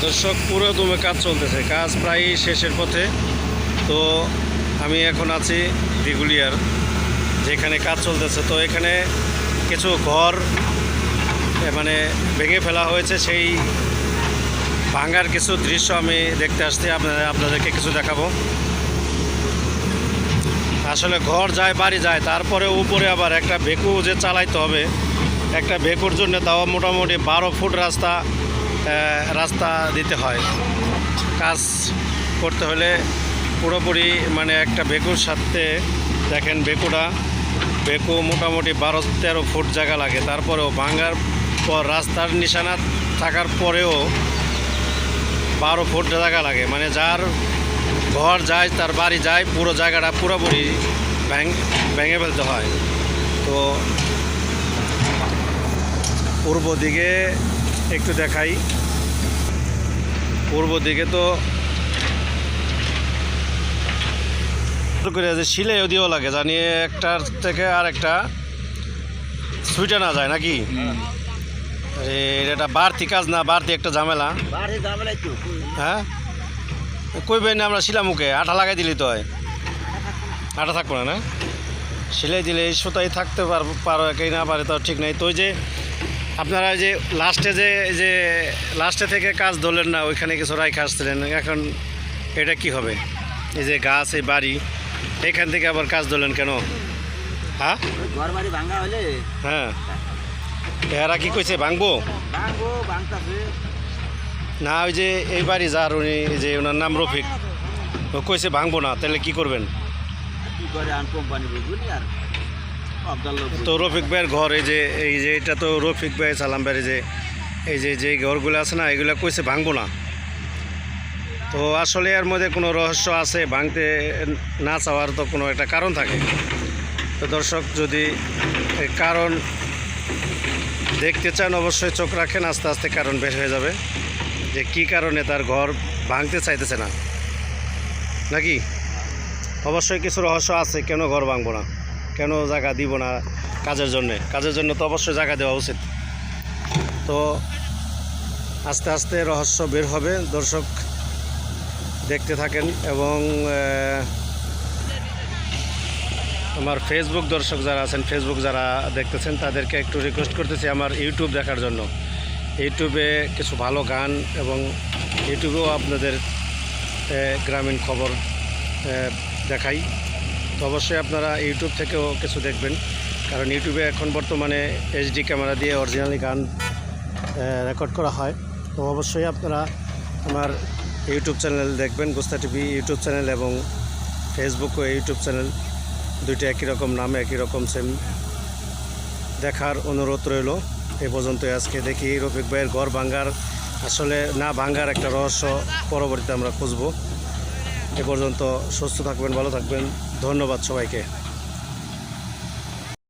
দর্শক পুরো দমে কাজ চলতেছে, কাজ প্রায় শেষের পথে। তো আমি এখন আছি দিঘুলিয়ার, যেখানে কাজ চলতেছে। তো এখানে কিছু ঘর মানে ভেঙে ফেলা হয়েছে, সেই ভাঙার কিছু দৃশ্য আমি দেখতে আসছি, আপনাদেরকে কিছু দেখাবো। আসলে ঘর যায় বাড়ি যায়, তারপরে উপরে আবার একটা ভেকু যে চালাইতে হবে, একটা ভেকুর জন্য তাও মোটামুটি 12 ফুট রাস্তা দিতে হয়। কাজ করতে হলে পুরোপুরি মানে একটা ভেকুর সাথে দেখেন, ভেকু মোটামুটি 12-13 ফুট জায়গা লাগে। তারপরেও ভাঙার পর রাস্তার নিশানা থাকার পরেও 12 ফুট জায়গা লাগে। মানে যার ঘর যায়, তার বাড়ি যায়, পুরো জায়গাটা পুরোপুরি ভেঙে ফেলতে হয়। তো পূর্ব দিকে একটু দেখাই, পূর্ব দিকে তো করে যে সিলেও দিয়েও লাগে, জানি একটার থেকে আর একটা সুইটা না যায় নাকি। এটা বাড়তি কাজ না, বাড়তি একটা ঝামেলা। হ্যাঁ কইবেন না, আমরা শিলামুখে আঠা লাগাই দিলি তো হয়, আঠা থাকবো না, না সিলাই দিলে এই সুতাই থাকতে পারো, একেই না পারে তো ঠিক নাই। তো যে আপনারা যে লাস্টে থেকে কাজ ধরলেন না, ওইখানে কিছু রাইখা আসছিলেন, এখন এটা কি হবে? এই যে গাছ, এই বাড়ি, এখান থেকে আবার কাজ ধরলেন কেন? হ্যাঁ ঘর বাড়ি ভাঙা হলে হ্যাঁ, এরা কি কইছে ভাঙবো না? ওই যে এই বাড়ি যার, উনি যে ওনার নাম রফিক, ও কইছে ভাঙবো না, তাহলে কি করবেন? তো রফিক ভাইয়ের ঘর, এই যে এটা তো রফিক ভাই সালাম ভাইয়ের যে ঘরগুলো আছে না, এগুলো কইছে ভাঙবো না। তো আসলে এর মধ্যে কোনো রহস্য আছে, ভাঙতে না চাওয়ার তো কোনো একটা কারণ থাকে। তো দর্শক যদি কারণ দেখতে চান, অবশ্যই চোখ রাখেন, আস্তে আস্তে কারণ বের হয়ে যাবে যে কি কারণে তার ঘর ভাঙতে চাইতেছে না, নাকি অবশ্যই কিছু রহস্য আছে। কেন ঘর ভাঙবো না, কেন জায়গা দিব না কাজের জন্য তো অবশ্যই জায়গা দেওয়া উচিত। তো আস্তে আস্তে রহস্য বের হবে, দর্শক দেখতে থাকেন। এবং আমার ফেসবুক দর্শক যারা আছেন, ফেসবুক যারা দেখতেছেন, তাদেরকে একটু রিকোয়েস্ট করতেছি আমার ইউটিউব দেখার জন্য। ইউটিউবে কিছু ভালো গান এবং ইউটিউবেও আপনাদের গ্রামীণ খবর দেখাই। তো অবশ্যই আপনারা ইউটিউব থেকেও কিছু দেখবেন, কারণ ইউটিউবে এখন বর্তমানে এইচডি ক্যামেরা দিয়ে অরিজিনালি গান রেকর্ড করা হয়। তো অবশ্যই আপনারা আমার ইউটিউব চ্যানেল দেখবেন, গুস্তা টিভি ইউটিউব চ্যানেল, এবং ফেসবুকও ইউটিউব চ্যানেল, দুইটা একই রকম নাম, একই রকম সেম। দেখার অনুরোধ রইল। এ পর্যন্ত আজকে দেখি রফিক ভাইয়ের ঘর ভাঙ্গার, আসলে না ভাঙ্গার একটা রহস্য পরবর্তীতে আমরা খুঁজব। এ পর্যন্ত সুস্থ থাকবেন, ভালো থাকবেন, ধন্যবাদ সবাইকে।